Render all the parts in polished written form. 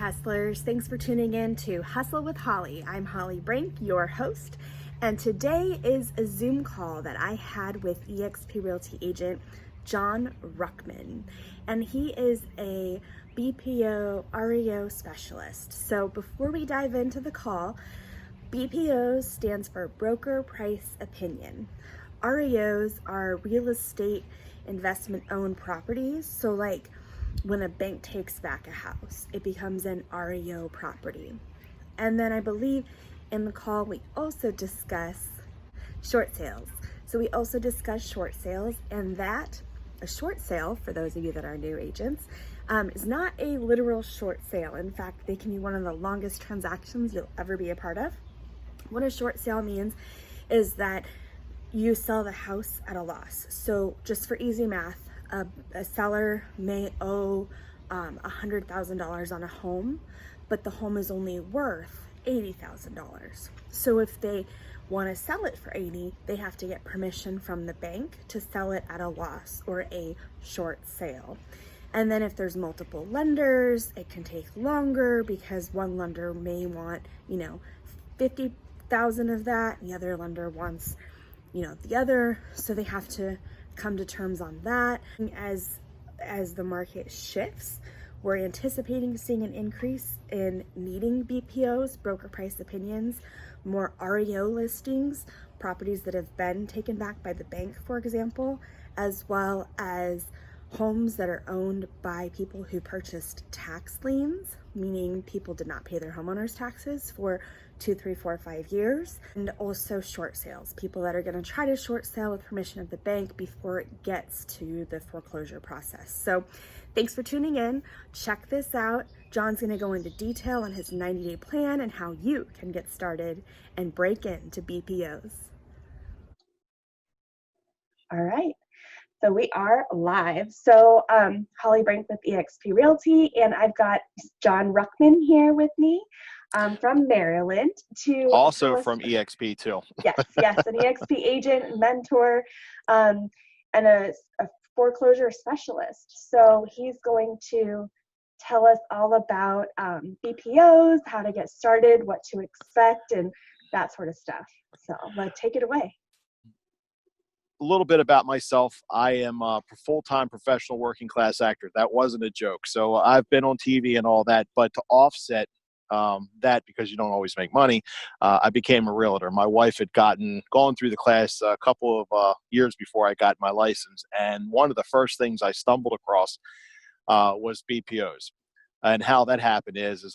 hustlers. Thanks for tuning in to Hustle with Holly. I'm Holly Brink, your host, and today is a Zoom call that I had with EXP Realty agent John Ruckman, and he is a BPO REO specialist. So before we dive into the call, BPO stands for Broker Price Opinion. REOs are real estate investment owned properties. So like when a bank takes back a house, it becomes an REO property. And then I believe in the call, we also discuss short sales. So we also discuss short sales, and that a short sale, for those of you that are new agents, is not a literal short sale. In fact, they can be one of the longest transactions you'll ever be a part of. What a short sale means is that you sell the house at a loss. So just for easy math, a seller may owe $100,000 on a home, but the home is only worth $80,000. So if they want to sell it for 80, they have to get permission from the bank to sell it at a loss or a short sale. And then if there's multiple lenders, it can take longer because one lender may want, 50,000 of that, and the other lender wants, the other. So they have to come to terms on that. As the market shifts, we're anticipating seeing an increase in needing BPOs, broker price opinions, more REO listings, properties that have been taken back by the bank, for example, as well as homes that are owned by people who purchased tax liens, meaning people did not pay their homeowners taxes for 2, 3, 4, 5 years, and also short sales, people that are going to try to short sale with permission of the bank before it gets to the foreclosure process. So thanks for tuning in. Check this out. John's going to go into detail on his 90-day plan and how you can get started and break into BPOs. All right. So we are live. So Holly Brink with EXP Realty, and I've got John Ruckman here with me from Maryland. Also from EXP too. Yes, an EXP agent, mentor, and a foreclosure specialist. So he's going to tell us all about BPOs, how to get started, what to expect, and that sort of stuff. So let's take it away. A little bit about myself. I am a full-time professional working class actor. That wasn't a joke. So I've been on TV and all that, but to offset that, because you don't always make money, I became a realtor. My wife had gone through the class a couple of years before I got my license. And one of the first things I stumbled across was BPOs. And how that happened is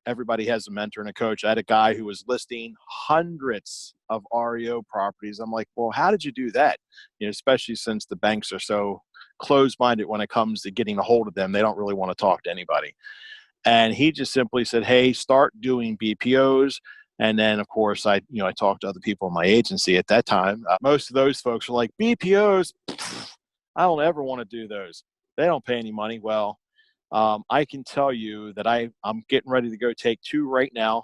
everybody has a mentor and a coach. I had a guy who was listing hundreds of REO properties. I'm like, well, how did you do that? Especially since the banks are so closed-minded when it comes to getting a hold of them. They don't really want to talk to anybody. And he just simply said, hey, start doing BPOs. And then, of course, I talked to other people in my agency at that time. Most of those folks were like, BPOs, I don't ever want to do those. They don't pay any money. Well, I can tell you that I'm getting ready to go take 2 right now.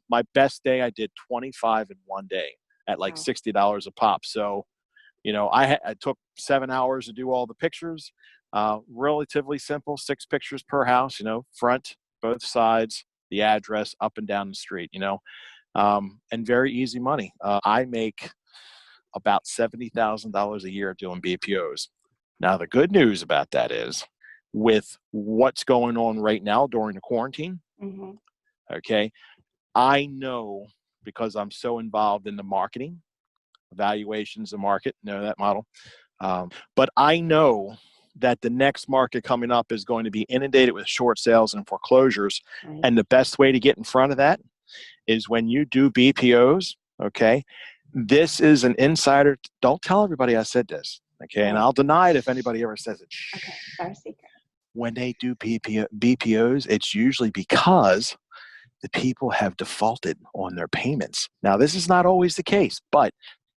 My best day, I did 25 in one day at like $60 a pop. So, I took 7 hours to do all the pictures. Relatively simple, 6 pictures per house, front, both sides, the address, up and down the street, and very easy money. I make about $70,000 a year doing BPOs. Now, the good news about that is, with what's going on right now during the quarantine, okay, I know, because I'm so involved in the marketing, evaluations of market, that model, but I know that the next market coming up is going to be inundated with short sales and foreclosures. Right. And the best way to get in front of that is when you do BPOs, okay, this is an insider. Don't tell everybody I said this, okay, right. And I'll deny it if anybody ever says it. Okay, our secret. When they do BPOs, it's usually because the people have defaulted on their payments. Now, this is not always the case, but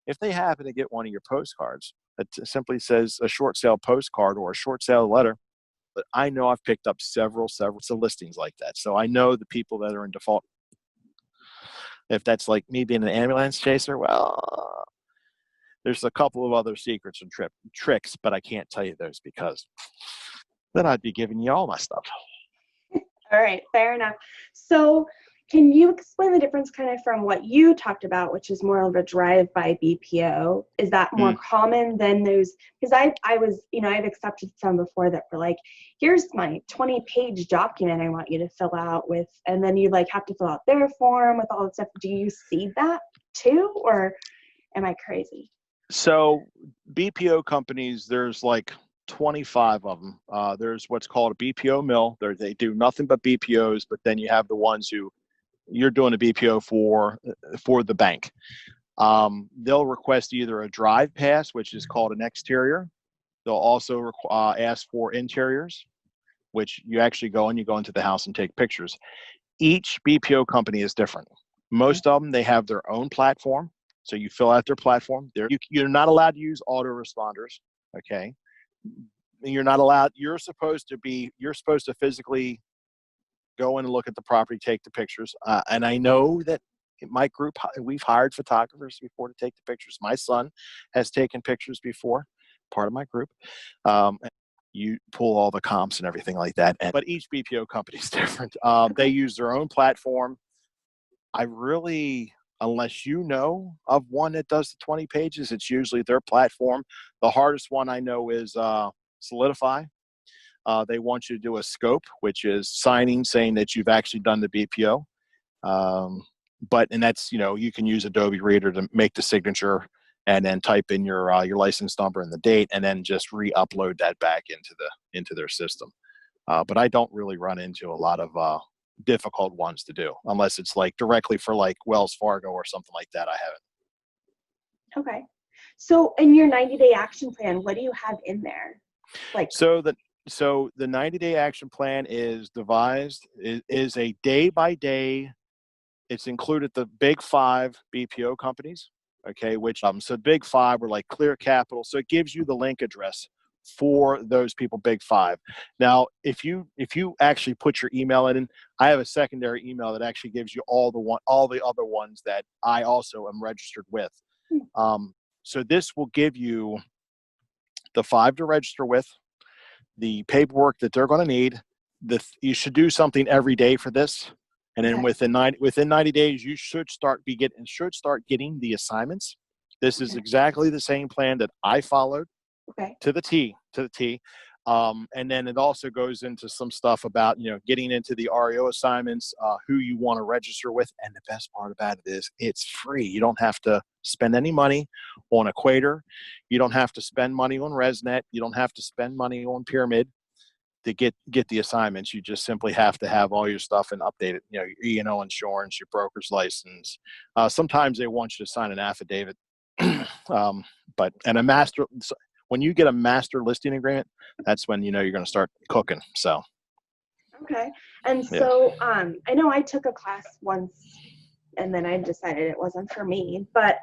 if they happen to get one of your postcards that simply says a short sale postcard or a short sale letter, but I know I've picked up several listings like that. So I know the people that are in default. If that's like me being an ambulance chaser, well, there's a couple of other secrets and tricks, but I can't tell you those because then I'd be giving you all my stuff. All right, fair enough. So can you explain the difference kind of from what you talked about, which is more of a drive-by BPO? Is that more common than those? Because I was, I've accepted some before that were like, here's my 20-page document I want you to fill out with, and then you like have to fill out their form with all that stuff. Do you see that too, or am I crazy? So BPO companies, there's like 25 of them. There's what's called a BPO mill. They do nothing but BPOs, but then you have the ones who you're doing a BPO for the bank. They'll request either a drive pass, which is called an exterior. They'll also ask for interiors, which you actually go and you go into the house and take pictures. Each BPO company is different. Most of them, they have their own platform. So you fill out their platform. You're not allowed to use autoresponders, okay? You're not allowed, you're supposed to physically go in and look at the property, take the pictures. And I know that in my group, we've hired photographers before to take the pictures. My son has taken pictures before, part of my group. You pull all the comps and everything like that. But each BPO company is different. They use their own platform. Unless you know of one that does the 20 pages, it's usually their platform. The hardest one I know is Solidify. They want you to do a scope, which is signing, saying that you've actually done the BPO. And that's, you can use Adobe Reader to make the signature and then type in your license number and the date, and then just re-upload that back into their system. But I don't really run into a lot of difficult ones to do, unless it's like directly for like Wells Fargo or something like that. I haven't. Okay. So in your 90-day action plan, what do you have in there? So the 90-day action plan is devised, is a day by day. It's included the big 5 BPO companies. Okay. So big 5 were like Clear Capital. So it gives you the link address for those people, big 5. Now, if you actually put your email in, I have a secondary email that actually gives you all the other ones that I also am registered with. So this will give you the 5 to register with, the paperwork that they're going to need. You should do something every day for this, and then within 90 days, you should start getting the assignments. This is exactly the same plan that I followed. To the T. And then it also goes into some stuff about, getting into the REO assignments, who you want to register with. And the best part about it is it's free. You don't have to spend any money on Equator. You don't have to spend money on ResNet. You don't have to spend money on Pyramid to get the assignments. You just simply have to have all your stuff and update it. Your E&O insurance, your broker's license. Sometimes they want you to sign an affidavit. When you get a master listing agreement, that's when you're going to start cooking. So. Okay. And so I know I took a class once and then I decided it wasn't for me, but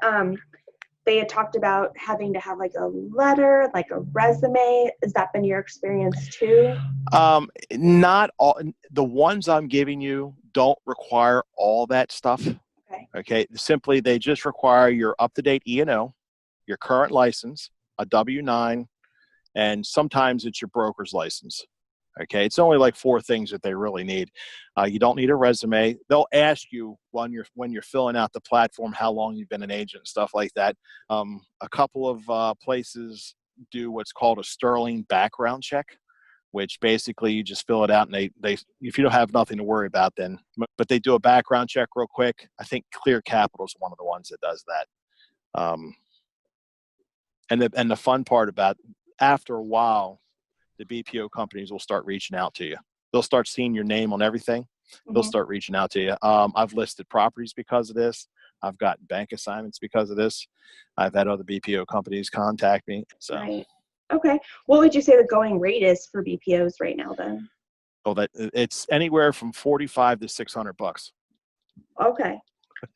they had talked about having to have like a letter, like a resume. Has that been your experience too? Not all. The ones I'm giving you don't require all that stuff. Okay. Simply, they just require your up-to-date E&O, your current license, a W-9, and sometimes it's your broker's license. Okay, it's only like 4 things that they really need. You don't need a resume. They'll ask you when you're filling out the platform how long you've been an agent and stuff like that. A couple of places do what's called a Sterling background check, which basically you just fill it out and they if you don't have nothing to worry about then, but they do a background check real quick. I think Clear Capital is one of the ones that does that. And the fun part about, after a while, the BPO companies will start reaching out to you. They'll start seeing your name on everything. They'll start reaching out to you. I've listed properties because of this. I've gotten bank assignments because of this. I've had other BPO companies contact me. So. Right. Okay. What would you say the going rate is for BPOs right now then? Oh, that it's anywhere from $45 to $600. Okay.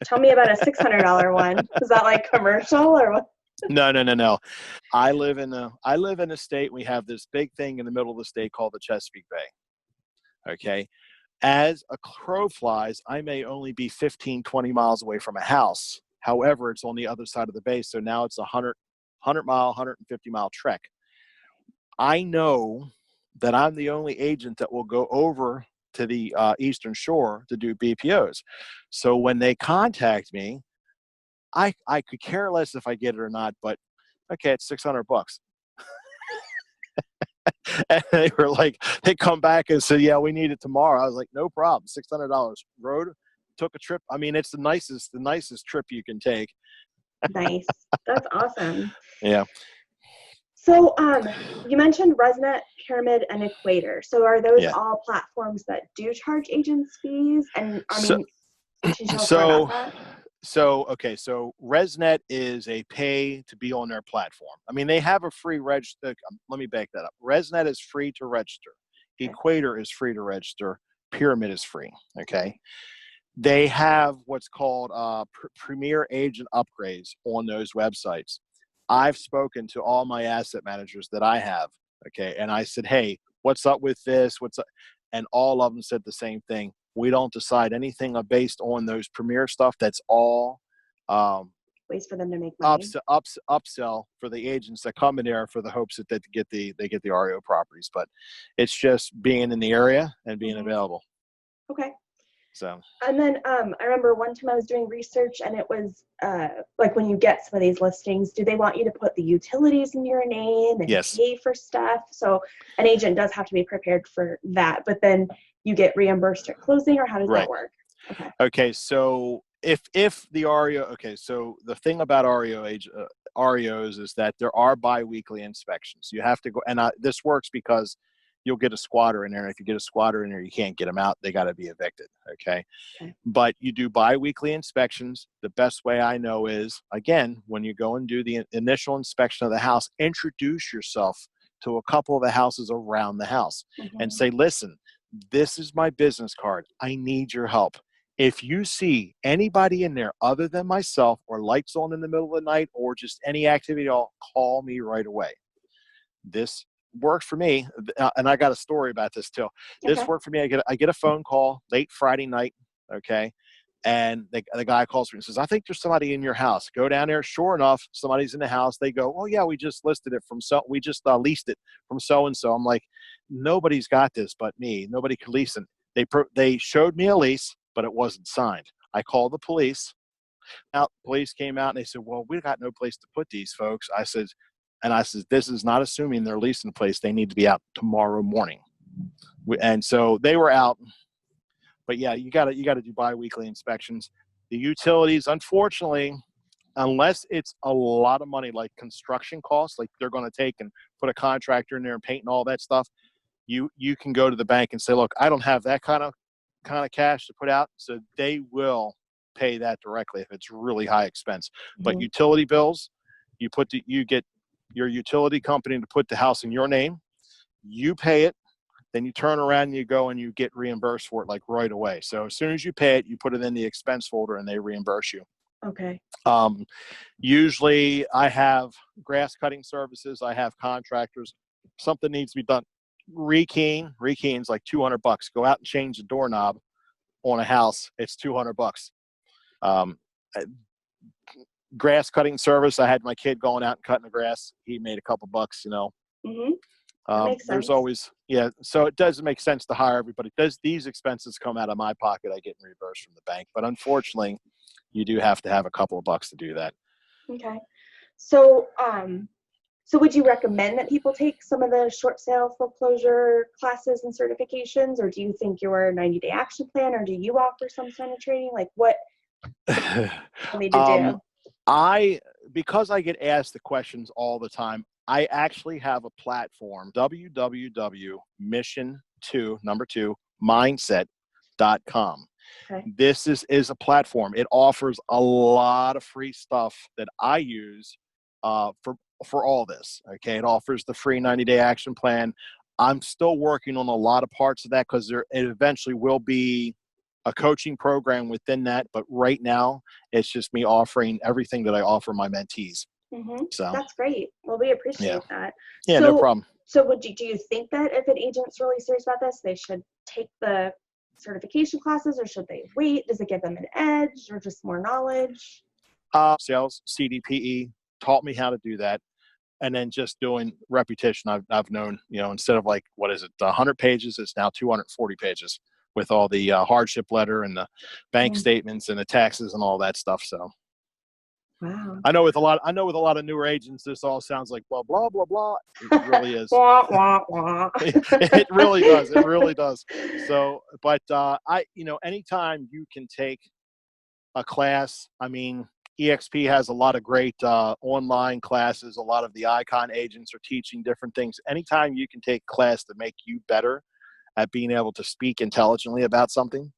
Tell me about a $600 one. Is that like commercial or what? No. I live in a state. We have this big thing in the middle of the state called the Chesapeake Bay. Okay. As a crow flies, I may only be 15, 20 miles away from a house. However, it's on the other side of the bay. So now it's a 100-mile, 150-mile trek. I know that I'm the only agent that will go over to the Eastern Shore to do BPOs. So when they contact me, I could care less if I get it or not, but okay, it's $600. And they were like, they come back and said, yeah, we need it tomorrow. I was like, no problem. $600. Rode, took a trip. I mean, it's the nicest trip you can take. Nice. That's awesome. Yeah. So you mentioned ResNet, Pyramid, and Equator. So are those Yeah. all platforms that do charge agents fees? And I So, mean, can you tell us more about that? So ResNet is a pay to be on their platform. I mean, they have a free register. Let me back that up. ResNet is free to register. Okay. Equator is free to register. Pyramid is free. Okay. They have what's called premier agent upgrades on those websites. I've spoken to all my asset managers that I have. Okay. And I said, hey, what's up with this? What's up? And all of them said the same thing. We don't decide anything based on those premier stuff. That's all Ways for them to make money. upsell for the agents that come in there for the hopes that they get the REO properties. But it's just being in the area and being available. Okay. So. And then I remember one time I was doing research, and it was like when you get some of these listings, do they want you to put the utilities in your name and Yes. pay for stuff? So an agent does have to be prepared for that, but then you get reimbursed at closing, or how does that work? Okay. Okay. So if the REO, okay, so the thing about REOs is that there are biweekly inspections. You have to go, and this works because you'll get a squatter in there. And if you get a squatter in there, you can't get them out. They got to be evicted. Okay. But you do biweekly inspections. The best way I know is, again, when you go and do the initial inspection of the house, introduce yourself to a couple of the houses around the house and say, listen, this is my business card. I need your help. If you see anybody in there other than myself, or lights on in the middle of the night, or just any activity at all, call me right away. This worked for me, and I got a story about this too. This worked for me. I get a phone call late Friday night, okay, and the guy calls me and says, I think there's somebody in your house. Go down there. Sure enough, somebody's in the house. They go, oh yeah, we just listed it from we just leased it from so and so. I'm like, nobody's got this but me. Nobody could lease it. They showed me a lease, but it wasn't signed. I called the police. Police came out and they said, well, we got no place to put these folks. I said, this is not assuming they're leasing the place. They need to be out tomorrow morning. And so they were out. But yeah, you got to do biweekly inspections. The utilities, unfortunately, unless it's a lot of money, like construction costs, like they're going to take and put a contractor in there and paint and all that stuff, you can go to the bank and say, look, I don't have that kind of cash to put out. So they will pay that directly if it's really high expense. But utility bills, you get your utility company to put the house in your name, you pay it, then you turn around and you go and you get reimbursed for it like right away. So as soon as you pay it, you put it in the expense folder and they reimburse you. Okay. Usually I have grass cutting services. I have contractors. Something needs to be done. Rekeying's like $200. Go out and change the doorknob on a house. It's $200. Grass cutting service. I had my kid going out and cutting the grass. He made a couple bucks, That makes sense. There's always, so it doesn't make sense to hire everybody. These expenses come out of my pocket. I get reimbursed from the bank, but unfortunately you do have to have a couple of bucks to do that. Okay. So, so would you recommend that people take some of the short sale foreclosure classes and certifications, or do you think your 90-day action plan, or do you offer some kind of training? Like what you need to do? Because I get asked the questions all the time, I actually have a platform, www.mission2mindset.com. Okay. This is a platform. It offers a lot of free stuff that I use for all this. Okay. It offers the free 90-day action plan. I'm still working on a lot of parts of that because it eventually will be a coaching program within that. But right now, it's just me offering everything that I offer my mentees. So that's great. Well, we appreciate that. Yeah, no problem. So do you think that if an agent's really serious about this, they should take the certification classes, or should they wait? Does it give them an edge or just more knowledge? Sales, CDPE taught me how to do that. And then just doing repetition, I've known, instead of 100 pages, it's now 240 pages with all the hardship letter and the bank statements and the taxes and all that stuff. So. Wow. I know with a lot of newer agents, this all sounds like blah, blah, blah, blah. It really is. It really does. It really does. So, but anytime you can take a class, I mean, EXP has a lot of great online classes. A lot of the icon agents are teaching different things. Anytime you can take a class to make you better at being able to speak intelligently about something,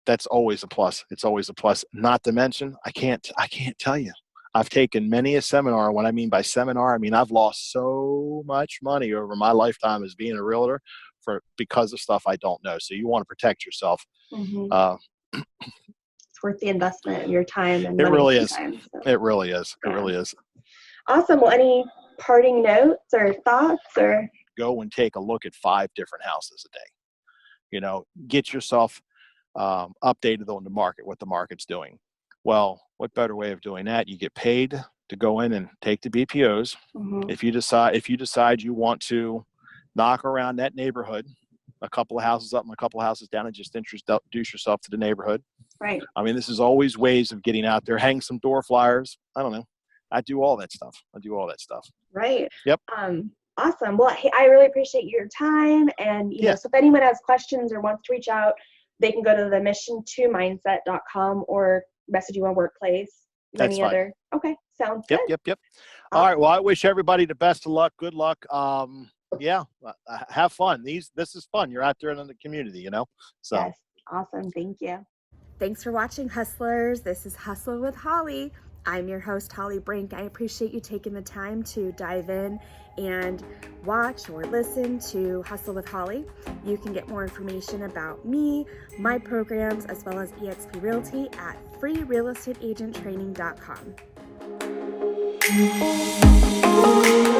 that's always a plus. It's always a plus. Not to mention, I can't tell you. I've taken many a seminar. What I mean by seminar, I mean I've lost so much money over my lifetime as being a realtor because of stuff I don't know. So you want to protect yourself. It's worth the investment of your time and it money really is. sometimes, so. It really is. It really is. Awesome. Well, any parting notes or thoughts or? Go and take a look at 5 different houses a day. Get yourself updated on the market, what the market's doing. Well, what better way of doing that? You get paid to go in and take the BPOs. If you decide you want to knock around that neighborhood, a couple of houses up and a couple of houses down, and just introduce yourself to the neighborhood. Right. I mean, this is always ways of getting out there. Hang some door flyers. I don't know. I do all that stuff. Right. Yep. Awesome. Well, hey, I really appreciate your time. And, so if anyone has questions or wants to reach out, they can go to the mission2mindset.com or message you on Workplace. That's fine. Other? Okay. Sounds good. Yep. All right. Well, I wish everybody the best of luck. Good luck. Have fun. This is fun. You're out there in the community, So. Yes. Awesome. Thank you. Thanks for watching, Hustlers. This is Hustle with Holly. I'm your host, Holly Brink. I appreciate you taking the time to dive in and watch or listen to Hustle with Holly. You can get more information about me, my programs, as well as EXP Realty at freerealestateagenttraining.com.